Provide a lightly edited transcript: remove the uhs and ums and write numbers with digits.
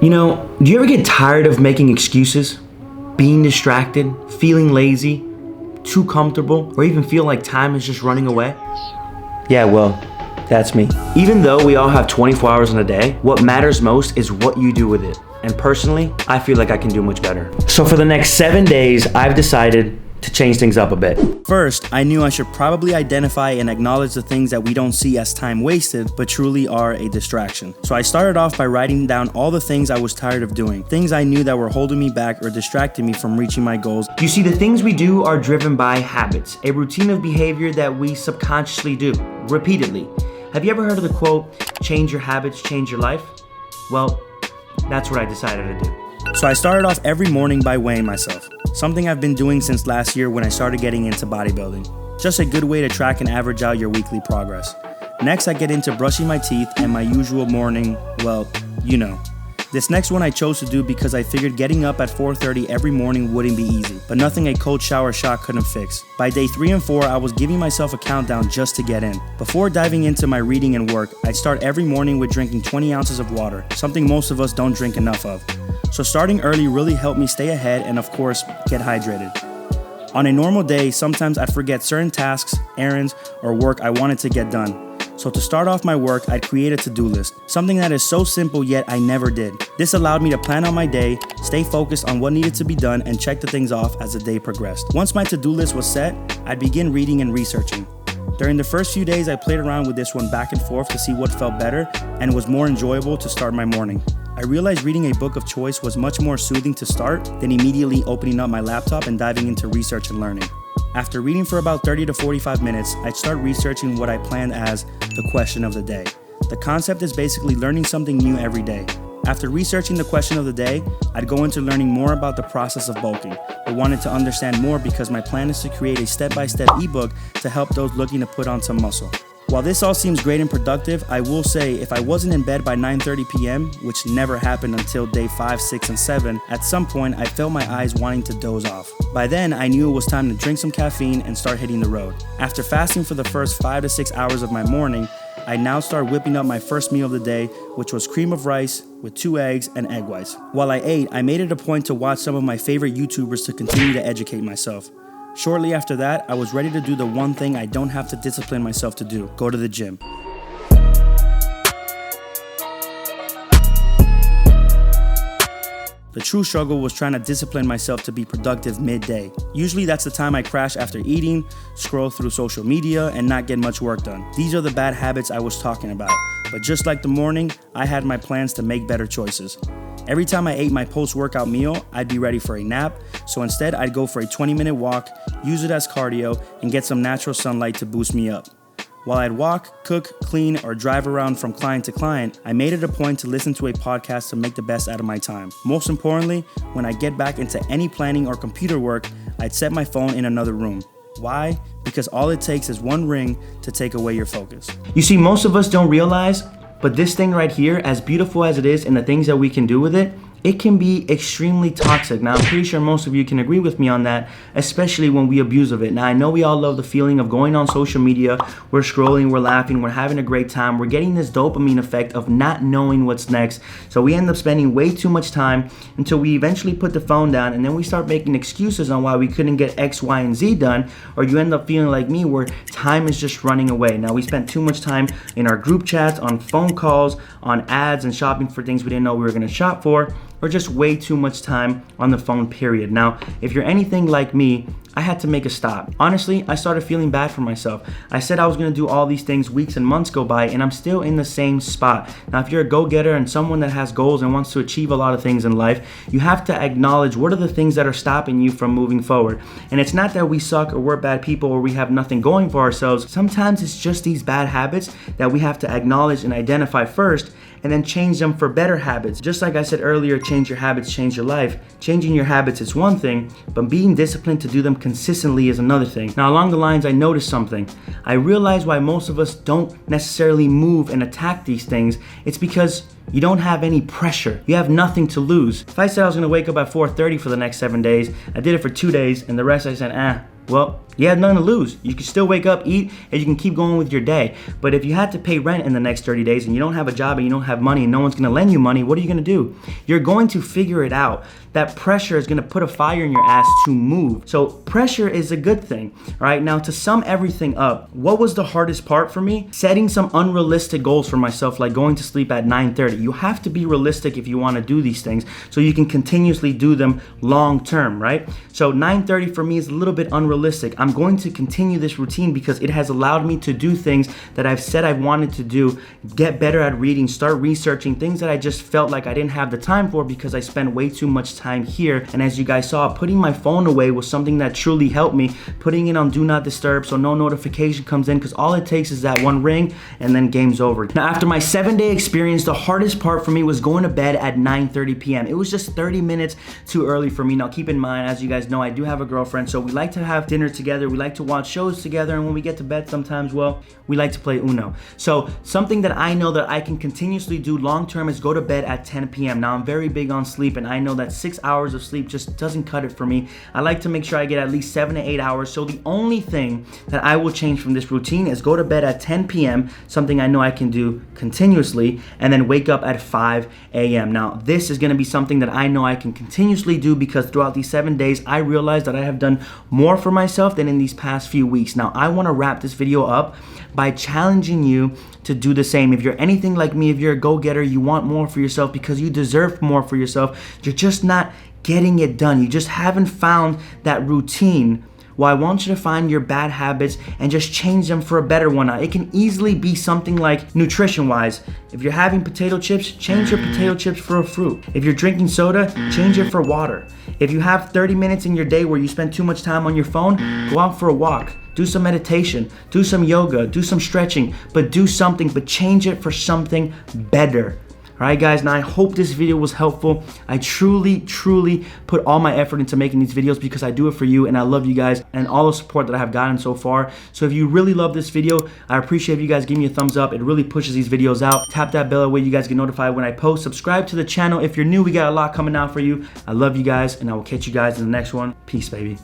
Do you ever get tired of making excuses? Being distracted, feeling lazy, too comfortable, or even feel like time is just running away? Yeah, well, that's me. Even though we all have 24 hours in a day, what matters most is what you do with it. And personally, I feel like I can do much better. So for the next 7 days, I've decided to change things up a bit. First, I knew I should probably identify and acknowledge the things that we don't see as time wasted, but truly are a distraction. So I started off by writing down all the things I was tired of doing, things I knew that were holding me back or distracting me from reaching my goals. You see, the things we do are driven by habits, a routine of behavior that we subconsciously do, repeatedly. Have you ever heard of the quote, change your habits, change your life? Well, that's what I decided to do. So I started off every morning by weighing myself, something I've been doing since last year when I started getting into bodybuilding. Just a good way to track and average out your weekly progress. Next, I get into brushing my teeth and my usual morning, This next one I chose to do because I figured getting up at 4:30 every morning wouldn't be easy, but nothing a cold shower shot couldn't fix. By day 3 and 4, I was giving myself a countdown just to get in. Before diving into my reading and work, I'd start every morning with drinking 20 ounces of water, something most of us don't drink enough of. So starting early really helped me stay ahead and of course, get hydrated. On a normal day, sometimes I'd forget certain tasks, errands, or work I wanted to get done. So to start off my work, I'd create a to-do list, something that is so simple yet I never did. This allowed me to plan out my day, stay focused on what needed to be done, and check the things off as the day progressed. Once my to-do list was set, I'd begin reading and researching. During the first few days, I played around with this one back and forth to see what felt better and was more enjoyable to start my morning. I realized reading a book of choice was much more soothing to start than immediately opening up my laptop and diving into research and learning. After reading for about 30 to 45 minutes, I'd start researching what I planned as the question of the day. The concept is basically learning something new every day. After researching the question of the day, I'd go into learning more about the process of bulking. I wanted to understand more because my plan is to create a step-by-step ebook to help those looking to put on some muscle. While this all seems great and productive, I will say if I wasn't in bed by 9:30 p.m., which never happened until day 5, 6, and 7, at some point I felt my eyes wanting to doze off. By then, I knew it was time to drink some caffeine and start hitting the road. After fasting for the first 5 to 6 hours of my morning, I now start whipping up my first meal of the day, which was cream of rice with 2 eggs and egg whites. While I ate, I made it a point to watch some of my favorite YouTubers to continue to educate myself. Shortly after that, I was ready to do the one thing I don't have to discipline myself to do, go to the gym. The true struggle was trying to discipline myself to be productive midday. Usually that's the time I crash after eating, scroll through social media, and not get much work done. These are the bad habits I was talking about. But just like the morning, I had my plans to make better choices. Every time I ate my post-workout meal, I'd be ready for a nap, so instead I'd go for a 20-minute walk, use it as cardio, and get some natural sunlight to boost me up. While I'd walk, cook, clean, or drive around from client to client, I made it a point to listen to a podcast to make the best out of my time. Most importantly, when I get back into any planning or computer work, I'd set my phone in another room. Why? Because all it takes is one ring to take away your focus. You see, most of us don't realize, but this thing right here, as beautiful as it is and the things that we can do with it, it can be extremely toxic. Now, I'm pretty sure most of you can agree with me on that, especially when we abuse of it. Now, I know we all love the feeling of going on social media, we're scrolling, we're laughing, we're having a great time, we're getting this dopamine effect of not knowing what's next. So we end up spending way too much time until we eventually put the phone down, and then we start making excuses on why we couldn't get X, Y, and Z done, or you end up feeling like me where time is just running away. Now, we spent too much time in our group chats, on phone calls, on ads, and shopping for things we didn't know we were gonna shop for, or just way too much time on the phone, period. Now, if you're anything like me, I had to make a stop. Honestly, I started feeling bad for myself. I said I was gonna do all these things, weeks and months go by, and I'm still in the same spot. Now, if you're a go-getter and someone that has goals and wants to achieve a lot of things in life, you have to acknowledge what are the things that are stopping you from moving forward. And it's not that we suck or we're bad people or we have nothing going for ourselves. Sometimes it's just these bad habits that we have to acknowledge and identify first, and then change them for better habits. Just like I said earlier, change your habits, change your life. Changing your habits is one thing, but being disciplined to do them consistently is another thing. Now, along the lines, I noticed something. I realized why most of us don't necessarily move and attack these things. It's because you don't have any pressure. You have nothing to lose. If I said I was gonna wake up at 4:30 for the next 7 days, I did it for 2 days, and the rest I said, well, you have nothing to lose. You can still wake up, eat, and you can keep going with your day. But if you had to pay rent in the next 30 days and you don't have a job and you don't have money and no one's gonna lend you money, what are you gonna do? You're going to figure it out. That pressure is gonna put a fire in your ass to move. So pressure is a good thing, right? Now, to sum everything up, what was the hardest part for me? Setting some unrealistic goals for myself, like going to sleep at 9:30. You have to be realistic if you wanna do these things so you can continuously do them long term, right? So 9:30 for me is a little bit unrealistic. I'm going to continue this routine because it has allowed me to do things that I've said I wanted to do, get better at reading, start researching things that I just felt like I didn't have the time for because I spent way too much time here. And as you guys saw, putting my phone away was something that truly helped me. Putting it on do not disturb so no notification comes in, because all it takes is that one ring and then game's over. Now, after my 7-day experience, the hardest part for me was going to bed at 9:30 p.m. It was just 30 minutes too early for me. Now, keep in mind, as you guys know, I do have a girlfriend, so we like to have dinner together. We like to watch shows together, and when we get to bed sometimes, well, we like to play Uno. So something that I know that I can continuously do long term is go to bed at 10 p.m. Now, I'm very big on sleep, and I know that 6 hours of sleep just doesn't cut it for me. I like to make sure I get at least 7 to 8 hours. So the only thing that I will change from this routine is go to bed at 10 p.m., something I know I can do continuously, and then wake up at 5 a.m. Now, this is going to be something that I know I can continuously do because throughout these 7 days, I realized that I have done more for myself than in these past few weeks. Now, I want to wrap this video up by challenging you to do the same. If you're anything like me, if you're a go-getter, you want more for yourself because you deserve more for yourself, you're just not getting it done. You just haven't found that routine. Well, I want you to find your bad habits and just change them for a better one. Now, it can easily be something like nutrition-wise. If you're having potato chips, change your potato chips for a fruit. If you're drinking soda, change it for water. If you have 30 minutes in your day where you spend too much time on your phone, go out for a walk. Do some meditation, do some yoga, do some stretching, but do something, but change it for something better. All right, guys, now I hope this video was helpful. I truly put all my effort into making these videos because I do it for you, and I love you guys and all the support that I have gotten so far. So if you really love this video, I appreciate if you guys give me a thumbs up. It really pushes these videos out. Tap that bell where you guys get notified when I post. Subscribe to the channel if you're new. We got a lot coming out for you. I love you guys, and I will catch you guys in the next one. Peace, baby.